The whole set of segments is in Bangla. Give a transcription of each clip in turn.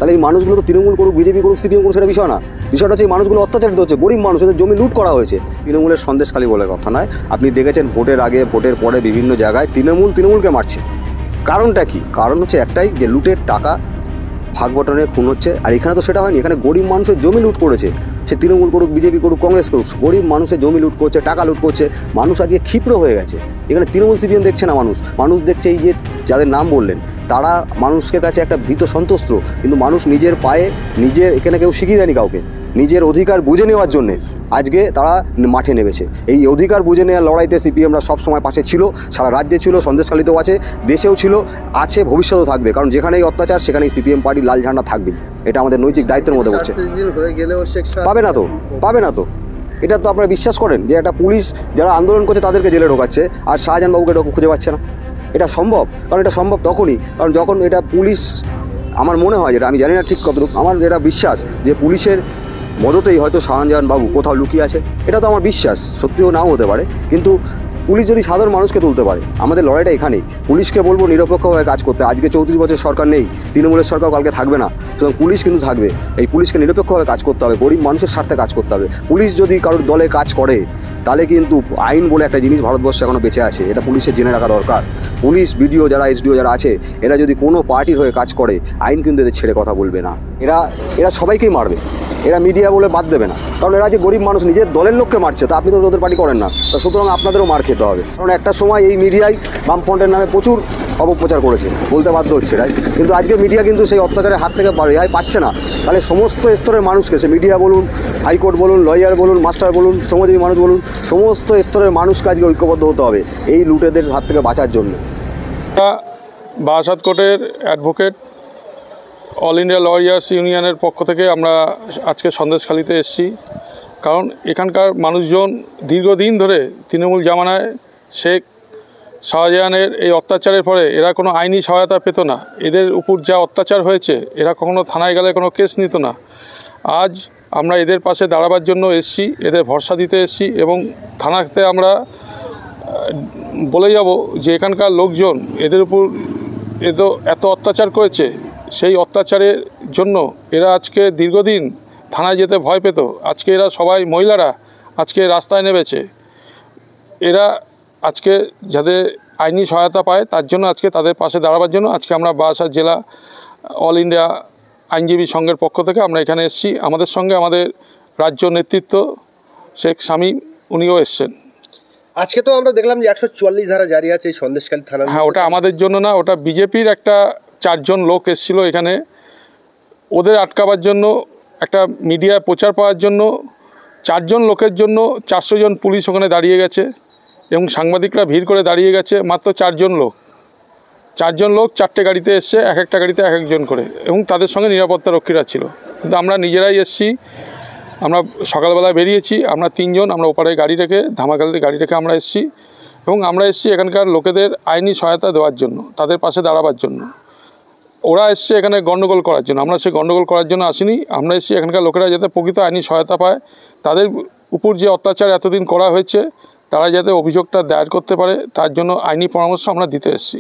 তাহলে এই মানুষগুলো তো তৃণমূল করুক, বিজেপি করুক, সিপিএম করুক, সেটা বিষয় না। বিষয়টা হচ্ছে এই মানুষগুলো অত্যাচারিত হচ্ছে, গরিব মানুষ, এদের জমি লুট করা হয়েছে। তৃণমূলের সন্দেশখালী বলে কথা নয়, আপনি দেখেছেন ভোটের আগে ভোটের পরে বিভিন্ন জায়গায় তৃণমূলকে মারছে। কারণটা কি? কারণ হচ্ছে একটাই, যে লুটের টাকা ভাগ বটনে খুন হচ্ছে। আর এখানে তো সেটা হয়নি, এখানে গরিব মানুষের জমি লুট করেছে। সে তৃণমূল করুক, বিজেপি করুক, কংগ্রেস করুক, গরিব মানুষের জমি লুট করছে, টাকা লুট করছে। মানুষ আজকে ক্ষিপ্র হয়ে গেছে। এখানে তৃণমূল সিপিএম দেখছে না, মানুষ দেখছে এই যে যাদের নাম বললেন, তারা মানুষের কাছে একটা ভীত সন্ত্রস্ত। কিন্তু মানুষ নিজের পায়ে, এখানে কেউ শিখিয়ে দেয়নি কাউকে, নিজের অধিকার বুঝে নেওয়ার জন্যে আজকে তারা মাঠে নেমেছে। এই অধিকার বুঝে নেওয়ার লড়াইতে সিপিএমরা সবসময় পাশে ছিল, সারা রাজ্যে ছিল, সন্দেশখালীতেও আছে, দেশেও ছিল, আছে, ভবিষ্যতেও থাকবে। কারণ যেখানেই অত্যাচার সেখানেই সিপিএম পার্টির লাল ঝান্ডা থাকবেই। এটা আমাদের নৈতিক দায়িত্বের মধ্যে পড়ছে। পাবে না তো এটা তো আপনারা বিশ্বাস করেন যে একটা পুলিশ যারা আন্দোলন করছে তাদেরকে জেলে ঢোকাচ্ছে, আর শাহজাহান বাবুকে খুঁজে পাচ্ছে না? এটা সম্ভব? কারণ এটা সম্ভব তখনই, কারণ যখন এটা পুলিশ, আমার মনে হয়, যেটা আমি জানি না ঠিক কতটুকু, আমার এটা বিশ্বাস যে পুলিশের মদতেই হয়তো শাহজাহান বাবু কোথাও লুকিয়ে আছে। এটা তো আমার বিশ্বাস, সত্যিও নাও হতে পারে। কিন্তু পুলিশ যদি সাধারণ মানুষকে তুলতে পারে, আমাদের লড়াইটা এখানেই। পুলিশকে বলবো নিরপেক্ষভাবে কাজ করতে। আজকে 34 বছর সরকার নেই, তৃণমূলের সরকার কালকে থাকবে না, সুতরাং পুলিশ কিন্তু থাকবে। এই পুলিশকে নিরপেক্ষভাবে কাজ করতে হবে, গরিব মানুষের স্বার্থে কাজ করতে হবে। পুলিশ যদি কারোর দলে কাজ করে, তাহলে কিন্তু আইন বলে একটা জিনিস ভারতবর্ষে এখনও বেঁচে আছে, এটা পুলিশের জেনে রাখা দরকার। পুলিশ, বিডিও যারা, এসডিও যারা আছে, এরা যদি কোনো পার্টির হয়ে কাজ করে, আইন কিন্তু এদের ছেড়ে কথা বলবে না। এরা সবাইকেই মারবে, এরা মিডিয়া বলে বাদ দেবে না। কারণ এরা যে গরিব মানুষ নিজের দলের লোককে মারছে, তা আপনি তো ওদের পার্টি করেন না, তা সুতরাং আপনাদেরও মার খেতে হবে। কারণ একটা সময় এই মিডিয়ায় বামফ্রন্টের নামে প্রচুর অপপ্রচার করেছে, বলতে বাধ্য হচ্ছে এরাই। কিন্তু আজকে মিডিয়া কিন্তু সেই অত্যাচারের হাত থেকে রেহাই পাচ্ছে না। তাহলে সমস্ত স্তরের মানুষকে, সে মিডিয়া বলুন, হাইকোর্ট বলুন, লয়ার বলুন, মাস্টার বলুন, শ্রমজীবী মানুষ বলুন, সমস্ত স্তরের মানুষকে আজকে ঐক্যবদ্ধ হতে হবে এই লুটেদের হাত থেকে বাঁচার জন্য। বারাসাত কোর্টের অ্যাডভোকেট অল ইন্ডিয়া লয়ার্স ইউনিয়নের পক্ষ থেকে আমরা আজকে সন্দেশখালীতে এসেছি। কারণ এখানকার মানুষজন দীর্ঘদিন ধরে তৃণমূল জামানায় শেখ শাহজাহানের এই অত্যাচারের পরে এরা কোনো আইনি সহায়তা পেত না। এদের উপর যা অত্যাচার হয়েছে, এরা কখনো থানায় গেলে কোনো কেস নিত না। আজ আমরা এদের পাশে দাঁড়াবার জন্য এসেছি, এদের ভরসা দিতে এসেছি, এবং থানাতে আমরা বলে যাব যে এখানকার লোকজন এদের উপর এত অত্যাচার করেছে, সেই অত্যাচারের জন্য এরা আজকে দীর্ঘদিন থানায় যেতে ভয় পেত। আজকে এরা সবাই মহিলারা আজকে রাস্তায় নেমেছে। এরা আজকে যাদের আইনি সহায়তা পায়, তার জন্য আজকে তাদের পাশে দাঁড়াবার জন্য আজকে আমরা বারাসাত জেলা অল ইন্ডিয়া আইনজীবী সংঘের পক্ষ থেকে আমরা এখানে এসেছি। আমাদের সঙ্গে আমাদের রাজ্য নেতৃত্ব শেখ শামীম, উনিও এসছেন। আজকে তো আমরা দেখলাম যে 144 ধারা জারি আছে এই সন্দেশখালী থানা। হ্যাঁ, ওটা আমাদের জন্য না, ওটা বিজেপির একটা 4 জন লোক এসেছিল এখানে। ওদের আটকাবার জন্য, একটা মিডিয়ায় প্রচার পাওয়ার জন্য 4 জন লোকের জন্য 400 জন পুলিশ ওখানে দাঁড়িয়ে গেছে, এবং সাংবাদিকরা ভিড় করে দাঁড়িয়ে গেছে। মাত্র 4 জন লোক 4টে গাড়িতে এসছে, এক একটা গাড়িতে এক একজন করে, এবং তাদের সঙ্গে নিরাপত্তা রক্ষীরা ছিল। কিন্তু আমরা নিজেরাই এসেছি, আমরা সকালবেলায় বেরিয়েছি, আমরা 3 জন, আমরা ওপারে গাড়ি রেখে, ধামাখালিতে গাড়ি রেখে আমরা এসেছি। এবং আমরা এসেছি এখানকার লোকেদের আইনি সহায়তা দেওয়ার জন্য, তাদের পাশে দাঁড়াবার জন্য। ওরা এসছে এখানে গণ্ডগোল করার জন্য, আমরা সেই গণ্ডগোল করার জন্য আসিনি। আমরা এসেছি এখানকার লোকেরা যাতে প্রকৃত আইনি সহায়তা পায়, তাদের উপর যে অত্যাচার এতদিন করা হয়েছে, তারা যাতে অভিযোগটা দায়ের করতে পারে, তার জন্য আইনি পরামর্শ আমরা দিতে এসেছি।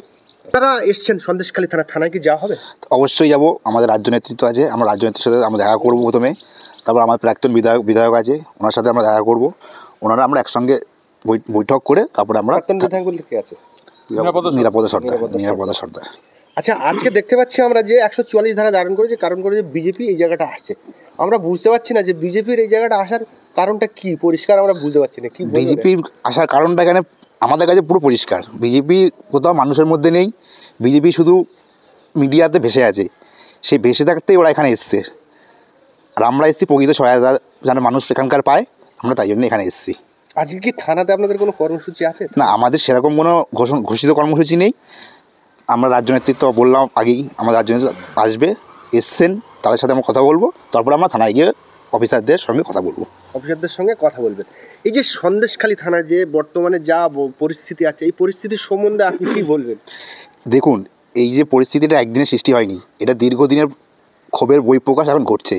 তারা এসছেন সন্দেশখালী থানায় কি যাওয়া হবে? অবশ্যই যাব। আমাদের রাজ্য নেতৃত্ব আছে, আমরা রাজ্য নেতৃত্বের সাথে আমরা দেখা করব প্রথমে। তারপর আমার প্রাক্তন বিধায়ক আছে, ওনার সাথে আমরা দেখা করব। ওনারা আমরা একসঙ্গে বৈঠক করে তারপরে আমরা। প্রাক্তন বিধায়ক বলতে কে আছে? নিরাপদা সর্দার। আচ্ছা, আজকে দেখতে পাচ্ছি আমরা যে 144 ধারা ধারণ করেছে, কারণ করে যে বিজেপি এই জায়গাটা আসছে। আমরা বুঝতে পারছি না যে বিজেপির এই জায়গাটা আসার কারণটা কি, পরিষ্কার আমরা বুঝতে পারছি না। কি বিজেপির আসার কারণটা এখানে আমাদের কাছে পুরো পরিষ্কার। বিজেপি কোথাও মানুষের মধ্যে নেই, বিজেপি শুধু মিডিয়াতে ভেসে আছে। সেই ভেসে থাকতেই ওরা এখানে এসছে। আর আমরা এসেছি প্রকৃত সহায়তা যেন মানুষ এখানকার পায়, আমরা তাই জন্য এখানে এসেছি। আজকে কি থানাতে আপনাদের কোনো কর্মসূচি আছে? না, আমাদের সেরকম কোনো ঘোষিত কর্মসূচি নেই। আমরা রাজ্য নেতৃত্ব বললাম আগেই, আমাদের রাজ্য নেতৃত্ব আসবে, এসছেন, তাদের সাথে আমরা কথা বলবো, তারপর আমরা থানায় গিয়ে অফিসারদের সঙ্গে কথা বলবো। অফিসারদের সঙ্গে কথা বলবেন। এই যে সন্দেশখালী থানায় যে বর্তমানে যা পরিস্থিতি আছে, এই পরিস্থিতির সম্বন্ধে আপনি কী বলবেন? দেখুন, এই যে পরিস্থিতিটা একদিনের সৃষ্টি হয়নি, এটা দীর্ঘদিনের ক্ষোভের বহিঃপ্রকাশ এখন ঘটছে।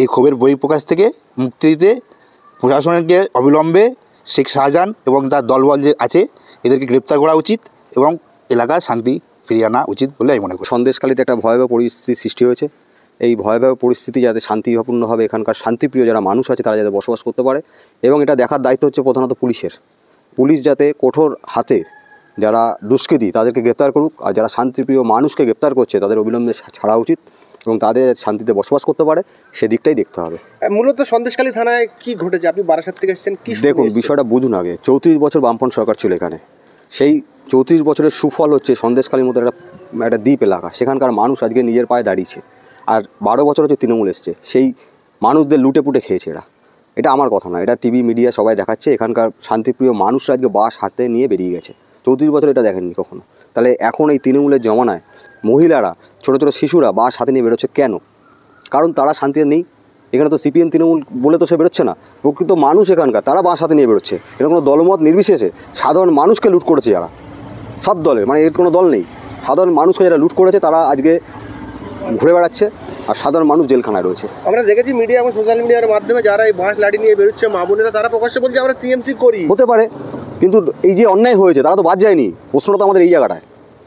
এই ক্ষোভের বহিঃপ্রকাশ থেকে মুক্তি দিতে প্রশাসনকে অবিলম্বে শেখ শাহজাহান এবং তার দলবল যে আছে, এদেরকে গ্রেপ্তার করা উচিত এবং এলাকার শান্তি ফিরিয়ে আনা উচিত বলে আমি মনে করি। সন্দেশখালীতে একটা ভয়াবহ পরিস্থিতি সৃষ্টি হয়েছে। এই ভয়াবহ পরিস্থিতি যাতে শান্তিপূর্ণভাবে এখানকার শান্তিপ্রিয় যারা মানুষ আছে তারা যাতে বসবাস করতে পারে, এবং এটা দেখার দায়িত্ব হচ্ছে প্রধানত পুলিশের। পুলিশ যাতে কঠোর হাতে যারা দুষ্কৃতী তাদেরকে গ্রেপ্তার করুক, আর যারা শান্তিপ্রিয় মানুষকে গ্রেপ্তার করছে তাদের অবিলম্বে ছাড়া উচিত, এবং তাদের শান্তিতে বসবাস করতে পারে সেদিকটাই দেখতে হবে। মূলত সন্দেশখালী থানায় কি ঘটেছে? আপনি বারাসাত থেকে এসেছেন, কি দেখুন বিষয়টা বুঝুন আগে। 34 বছর বামফ্রন্ট সরকার ছিল এখানে, সেই 34 বছরের সুফল হচ্ছে সন্দেশখালীর মতো একটা দ্বীপ এলাকা, সেখানকার মানুষ আজকে নিজের পায়ে দাঁড়িয়েছে। আর 12 বছর হচ্ছে তৃণমূল এসছে, সেই মানুষদের লুটে পুটে খেয়েছে এরা। এটা আমার কথা না, এটা টিভি মিডিয়া সবাই দেখাচ্ছে। এখানকার শান্তিপ্রিয় মানুষরা আজকে বাস হাতে নিয়ে বেরিয়ে গেছে। 34 বছর এটা দেখেননি কখনো। তাহলে এখন এই তৃণমূলের জমানায় মহিলারা, ছোটো ছোটো শিশুরা বাস হাতে নিয়ে বেরোচ্ছে কেন? কারণ তারা শান্তিতে নেই। এখানে তো সিপিএম তৃণমূল বলে তো সে বেরোচ্ছে না, প্রকৃত মানুষ এখানকার তারা বাস হাতে নিয়ে বেরোচ্ছে। এটা কোনো দলমত নির্বিশেষে সাধারণ মানুষকে লুট করেছে যারা, সব দলের, মানে এর কোনো দল নেই, সাধারণ মানুষকে যারা লুট করেছে তারা আজকে ঘুরে বেড়াচ্ছে, আর সাধারণ মানুষ জেলখানায় রয়েছে। আমরা দেখেছি মিডিয়া এবং সোশ্যাল মিডিয়ার মাধ্যমে যারা এই বাঁশ লাঠি নিয়ে বেরোচ্ছে মা বোনেরা, তারা প্রকাশ্যে বলছে আমরা টিএমসি করি। হতে পারে, কিন্তু এই যে অন্যায় হয়েছে তারা তো বাদ যায়নি। প্রশ্নটা তো আমাদের এই জায়গাটায়,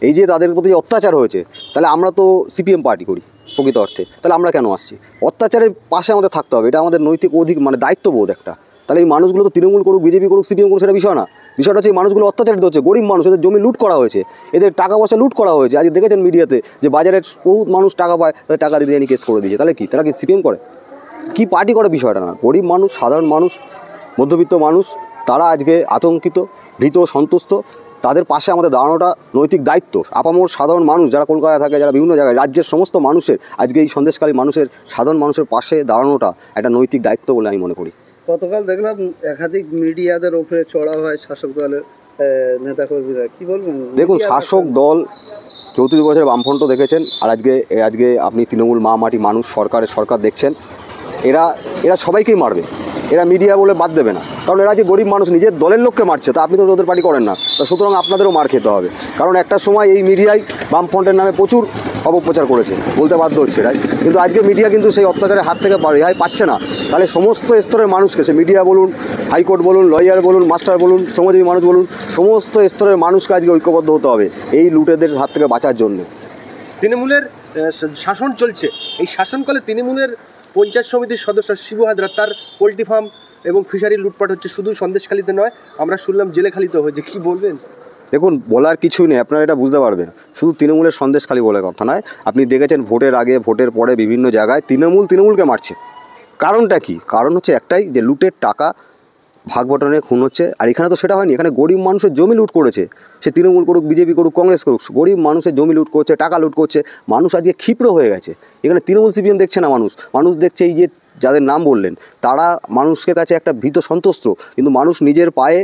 এই যে তাদের প্রতি যে অত্যাচার হয়েছে, তাহলে আমরা তো সিপিএম পার্টি করি প্রকৃত অর্থে, তাহলে আমরা কেন আসছি? অত্যাচারের পাশে আমাদের থাকতে হবে, এটা আমাদের নৈতিক মানে দায়িত্ববোধ একটা। তাহলে এই মানুষগুলো তো তৃণমূল করুক, বিজেপি করুক, সিপিএম করুক, সেটা বিষয় না। বিষয়টা হচ্ছে এই মানুষগুলো অত্যাচারিত হচ্ছে, গরিব মানুষ, এদের জমি লুট করা হয়েছে, এদের টাকা পয়সা লুট করা হয়েছে। আজ দেখেছেন মিডিয়াতে যে বাজারে বহুত মানুষ টাকা পায়, তাদের টাকা দিতে জানি কেস করে দিয়েছে। তাহলে কি তারা কি সিপিএম করে? কি পার্টি করে? বিষয়টা না। গরিব মানুষ, সাধারণ মানুষ, মধ্যবিত্ত মানুষ, তারা আজকে আতঙ্কিত, ভীত, সন্তুষ্ট। তাদের পাশে আমাদের দাঁড়ানোটা নৈতিক দায়িত্ব। আপামর সাধারণ মানুষ যারা কলকাতায় থাকে, যারা বিভিন্ন জায়গায়, রাজ্যের সমস্ত মানুষের আজকে এই সন্দেশকারী মানুষের, সাধারণ মানুষের পাশে দাঁড়ানোটা একটা নৈতিক দায়িত্ব বলে আমি মনে করি। গতকাল দেখলাম একাধিক মিডিয়াদের ওপরে চড়া হয় শাসক দলের নেতাকর্মীরা, কি বলবেন? দেখুন, শাসক দল 34 বছরের বামফ্রন্ট দেখেছেন, আর আজকে আপনি তৃণমূল মা মাটি মানুষ সরকার দেখছেন। এরা সবাইকেই মারবে, এরা মিডিয়া বলে বাদ দেবে না। কারণ এরা যে গরিব মানুষ নিজের দলের লোককে মারছে, তা আপনি তো ওদের পার্টি করেন না, তা সুতরাং আপনাদেরও মার খেতে হবে। কারণ একটা সময় এই মিডিয়ায় বামফ্রন্টের নামে প্রচুর অপপ্রচার করেছে, বলতে বাধ্য হচ্ছে এরাই। কিন্তু আজকে মিডিয়া কিন্তু সেই অত্যাচারের হাত থেকে রেহাই পাচ্ছে না। তাহলে সমস্ত স্তরের মানুষকে, সে মিডিয়া বলুন, হাইকোর্ট বলুন, লয়ার বলুন, মাস্টার বলুন, শ্রমজীবী মানুষ বলুন, সমস্ত স্তরের মানুষকে আজকে ঐক্যবদ্ধ হতে হবে এই লুটেদের হাত থেকে বাঁচার জন্য। তৃণমূলের শাসন চলছে, এই শাসনকালে তৃণমূলের পঞ্চায়েত সমিতির সদস্য শিবু হাজরা, তার পোলট্রি ফার্ম এবং ফিশারি লুটপাট হচ্ছে, শুধু সন্দেশখালীতে নয়, আমরা শুনলাম জেলেখালিতে হয়েছে। কি বলবেন? দেখুন, বলার কিছুই নেই, আপনারা এটা বুঝতে পারবেন। শুধু তৃণমূলের সন্দেশখালী বলে কথা নয়, আপনি দেখেছেন ভোটের আগে, ভোটের পরে বিভিন্ন জায়গায় তৃণমূলকে মারছে। কারণটা কি? কারণ হচ্ছে একটাই, যে লুটের টাকা ভাগ বটনে খুন হচ্ছে। আর এখানে তো সেটা হয়নি, এখানে গরিব মানুষের জমি লুট করেছে। সে তৃণমূল করুক, বিজেপি করুক, কংগ্রেস করুক, গরিব মানুষের জমি লুট করছে, টাকা লুট করছে। মানুষ আজকে ক্ষিপ্র হয়ে গেছে। এখানে তৃণমূল সিপিএম দেখছে না, মানুষ দেখছে এই যে যাদের নাম বললেন, তারা মানুষের কাছে একটা ভীত সন্তুষ্ট। কিন্তু মানুষ নিজের পায়ে,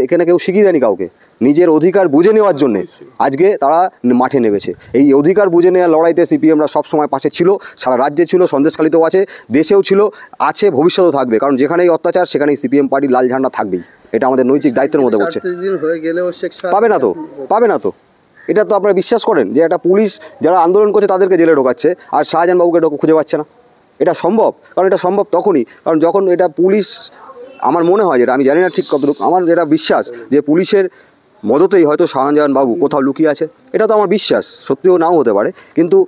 এখানে কেউ শিখিয়ে দেয়নি কাউকে, নিজের অধিকার বুঝে নেওয়ার জন্যে আজকে তারা মাঠে নেমেছে। এই অধিকার বুঝে নেওয়ার লড়াইতে সিপিএমরা সবসময় পাশে ছিল, সারা রাজ্যে ছিল, সন্দেশখালীতেও আছে, দেশেও ছিল, আছে, ভবিষ্যতেও থাকবে। কারণ যেখানেই অত্যাচার সেখানেই সিপিএম পার্টির লাল ঝান্ডা থাকবেই। এটা আমাদের নৈতিক দায়িত্বের মধ্যে পড়ছে। পাবে না তো। এটা তো আপনারা বিশ্বাস করেন যে একটা পুলিশ যারা আন্দোলন করছে তাদেরকে জেলে ঢোকাচ্ছে, আর শাহজাহান বাবুকে খুঁজে পাচ্ছে না? এটা সম্ভব? কারণ এটা সম্ভব তখনই, কারণ যখন এটা পুলিশ, আমার মনে হয়, যেটা আমি জানি না ঠিক কতটুকু, আমার যেটা বিশ্বাস যে পুলিশের মদতেই হয়তো শাহজাহান বাবু কোথাও লুকিয়ে আছে। এটা তো আমার বিশ্বাস, সত্যিও নাও হতে পারে। কিন্তু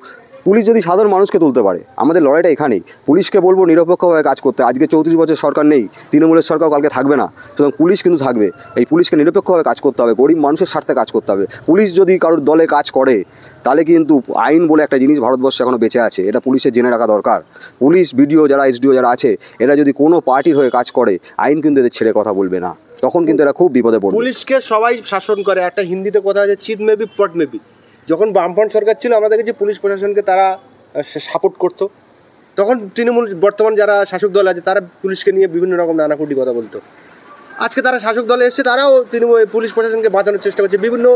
পুলিশ যদি সাধারণ মানুষকে তুলতে পারে, আমাদের লড়াইটা এখানেই। পুলিশকে বলবো নিরপেক্ষভাবে কাজ করতে। আজকে 34 বছর সরকার নেই, তৃণমূলের সরকার কালকে থাকবে না, সুতরাং পুলিশ কিন্তু থাকবে। এই পুলিশকে নিরপেক্ষভাবে কাজ করতে হবে, গরিব মানুষের স্বার্থে কাজ করতে হবে। পুলিশ যদি কারোর দলে কাজ করে, তাহলে কিন্তু আইন বলে একটা জিনিস ভারতবর্ষে এখনও বেঁচে আছে, এটা পুলিশের জেনে রাখা দরকার। পুলিশ, বিডিও যারা, এসডিও যারা আছে, এরা যদি কোনো পার্টির হয়ে কাজ করে, আইন কিন্তু এদের ছেড়ে কথা বলবে না, তখন কিন্তু এরা খুব বিপদে পড়বে। পুলিশকে সবাই শাসন করে, একটা হিন্দিতে কথা আছে, চিট মেবি পট মেবি। যখন বামফ্রন্ট সরকার ছিল, আমরা দেখেছি পুলিশ প্রশাসনকে তারা সাপোর্ট করতো। তখন তৃণমূল, বর্তমান যারা শাসক দল আছে, তারা পুলিশকে নিয়ে বিভিন্ন রকম নানাকুটি কথা বলতো। আজকে তারা শাসক দলে এসছে, তারাও তৃণমূল পুলিশ প্রশাসনকে বাঁচানোর চেষ্টা করছে। বিভিন্ন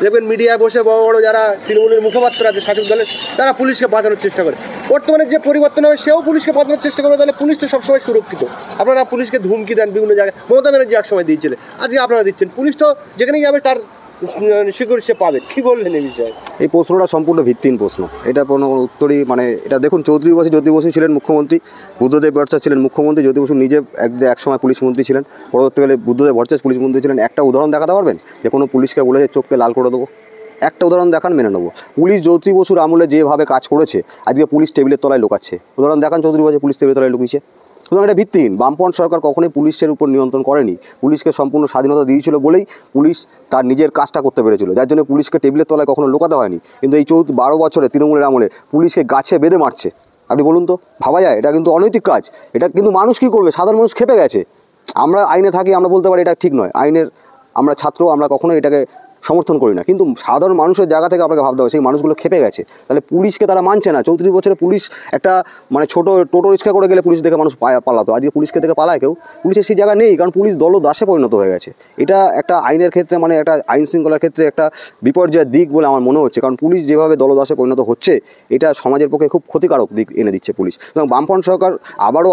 দেখবেন মিডিয়ায় বসে বড় বড় যারা তৃণমূলের মুখপাত্র আছে শাসক দলের, তারা পুলিশকে বাঁচানোর চেষ্টা করে। বর্তমানে যে পরিবর্তন হবে, সেও পুলিশকে বাঁচানোর চেষ্টা করবে। তাহলে পুলিশ তো সবসময় সুরক্ষিত। আপনারা পুলিশকে ধুমকি দেন বিভিন্ন জায়গায়, মমতা ব্যানার্জি এক সময় দিয়েছিলেন, আজকে আপনারা দিচ্ছেন। পুলিশ তো যেখানেই যাবে তার সিকিউরিটি সে পাবে। কী বললেন এই বিষয়ে? এই প্রশ্নটা সম্পূর্ণ ভিত্তিহীন প্রশ্ন। এটা কোনো উত্তরই, মানে এটা দেখুন, 34 বছর জ্যোতি বসু ছিলেন মুখ্যমন্ত্রী, বুদ্ধদেব ভট্টাচার্য ছিলেন মুখ্যমন্ত্রী, জ্যোতি বসু নিজে এক সময় পুলিশ মন্ত্রী ছিলেন, পরবর্তীকালে বুদ্ধদেব ভট্টাচার্য পুলিশ মন্ত্রী ছিলেন। একটা উদাহরণ দেখাতে পারবেন যে কোনো পুলিশকে বলেছে চোখকে লাল করে দেবো? একটা উদাহরণ দেখান, মেনে নেবো। পুলিশ জ্যোতি বসুর আমলে যেভাবে কাজ করেছে, আজকে পুলিশ টেবিলের তলায় লুকাচ্ছে। উদাহরণ দেখান চৌধুরী বছর পুলিশ টেবিলের তলায় লুকিয়েছে। সুতরাং এটা ভিত্তিহীন। বামপন্থ সরকার কখনোই পুলিশের উপর নিয়ন্ত্রণ করেনি, পুলিশকে সম্পূর্ণ স্বাধীনতা দিয়েছিল বলেই পুলিশ তার নিজের কাজটা করতে পেরেছিল, যার জন্য পুলিশকে টেবিলের তলায় কখনো লুকাতে হয়নি। কিন্তু এই 12 বছরে তৃণমূলের আমলে পুলিশকে গাছে বেঁধে মারছে। আপনি বলুন তো, ভাবা যায়? এটা কিন্তু অনৈতিক কাজ। এটা কিন্তু মানুষ কী করবে? সাধারণ মানুষ খেপে গেছে। আমরা আইনে থাকি, আমরা বলতে পারি এটা ঠিক নয়, আইনের আমরা ছাত্র, আমরা কখনোই এটাকে সমর্থন করি না, কিন্তু সাধারণ মানুষের জায়গা থেকে আপনাকে ভাবতে হবে সেই মানুষগুলো খেপে গেছে। তাহলে পুলিশকে তারা মানছে না। 34 বছরে পুলিশ একটা মানে ছোটো টোটো রিক্সা করে গেলে পুলিশ দেখে মানুষ পালাতো, আজকে পুলিশকে দেখে পালায় কেউ? পুলিশের সেই জায়গা নেই, কারণ পুলিশ দলদাসে পরিণত হয়ে গেছে। এটা একটা আইনের ক্ষেত্রে মানে একটা আইন শৃঙ্খলার ক্ষেত্রে একটা বিপর্যয়ের দিক বলে আমার মনে হচ্ছে, কারণ পুলিশ যেভাবে দলদাসে পরিণত হচ্ছে এটা সমাজের পক্ষে খুব ক্ষতিকারক দিক এনে দিচ্ছে পুলিশ। সুতরাং বামপন্থ সরকার আবারও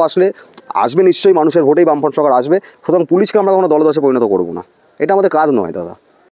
আসবে নিশ্চয়ই, মানুষের ভোটেই বামপন্থ সরকার আসবে। সুতরাং পুলিশকে আমরা কখনো দলদাসে পরিণত করবো না, এটা আমাদের কাজ নয় দাদা।